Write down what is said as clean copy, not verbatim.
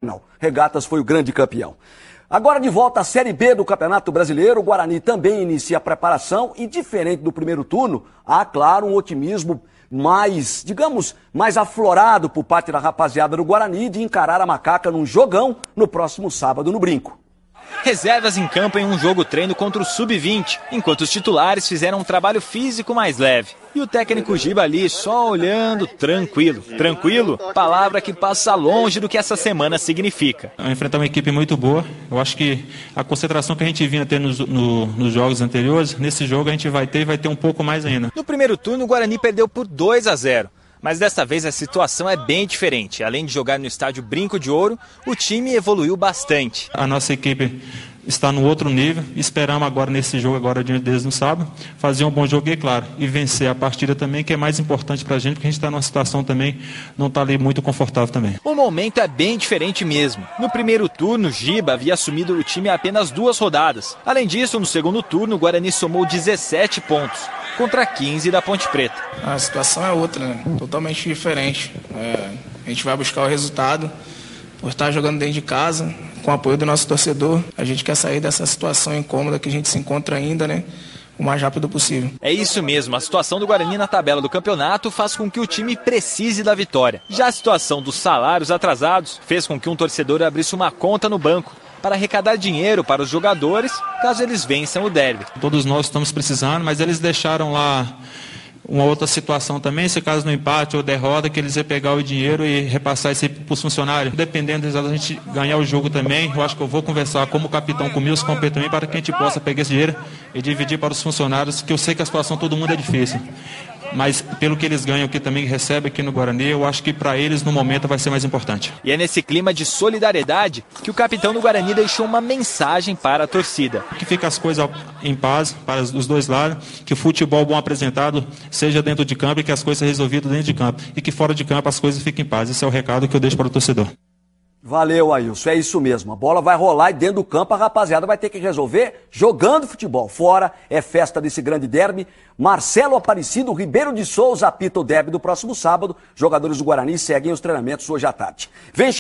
Não, Regatas foi o grande campeão. Agora de volta à Série B do Campeonato Brasileiro, o Guarani também inicia a preparação e, diferente do primeiro turno, há, claro, um otimismo mais, digamos, mais aflorado por parte da rapaziada do Guarani de encarar a Macaca num jogão no próximo sábado no Brinco. Reservas em campo em um jogo-treino contra o Sub-20, enquanto os titulares fizeram um trabalho físico mais leve. E o técnico Giba ali só olhando tranquilo. Tranquilo? Palavra que passa longe do que essa semana significa. Enfrentar uma equipe muito boa. Eu acho que a concentração que a gente vinha ter nos jogos anteriores, nesse jogo a gente vai ter um pouco mais ainda. No primeiro turno, o Guarani perdeu por 2-0. Mas desta vez a situação é bem diferente. Além de jogar no estádio Brinco de Ouro, o time evoluiu bastante. A nossa equipe está no outro nível. Esperamos agora nesse jogo, agora diante deles no sábado, fazer um bom jogo e, claro, e vencer a partida também, que é mais importante para a gente, porque a gente está numa situação também, não está ali muito confortável também. O momento é bem diferente mesmo. No primeiro turno, Giba havia assumido o time há apenas 2 rodadas. Além disso, no segundo turno, o Guarani somou 17 pontos, contra 15 da Ponte Preta. A situação é outra, né? Totalmente diferente. A gente vai buscar o resultado por estar jogando dentro de casa, com o apoio do nosso torcedor. A gente quer sair dessa situação incômoda que a gente se encontra ainda, né? O mais rápido possível. É isso mesmo, a situação do Guarani na tabela do campeonato faz com que o time precise da vitória. Já a situação dos salários atrasados fez com que um torcedor abrisse uma conta no banco para arrecadar dinheiro para os jogadores, caso eles vençam o derby. Todos nós estamos precisando, mas eles deixaram lá uma outra situação também, se caso no empate ou derrota, que eles iam pegar o dinheiro e repassar isso para os funcionários. Dependendo da gente ganhar o jogo também, eu acho que eu vou conversar como capitão com meus companheiros também, para que a gente possa pegar esse dinheiro e dividir para os funcionários, que eu sei que a situação todo mundo é difícil. Mas pelo que eles ganham, que também recebem aqui no Guarani, eu acho que para eles no momento vai ser mais importante. E é nesse clima de solidariedade que o capitão do Guarani deixou uma mensagem para a torcida. Que fica as coisas em paz para os dois lados, que o futebol bom apresentado seja dentro de campo e que as coisas resolvidas dentro de campo. E que fora de campo as coisas fiquem em paz. Esse é o recado que eu deixo para o torcedor. Valeu, Ailson. É isso mesmo. A bola vai rolar e dentro do campo a rapaziada vai ter que resolver jogando futebol. Fora é festa desse grande derby. Marcelo Aparecido Ribeiro de Souza apita o derby do próximo sábado. Jogadores do Guarani seguem os treinamentos hoje à tarde. Vem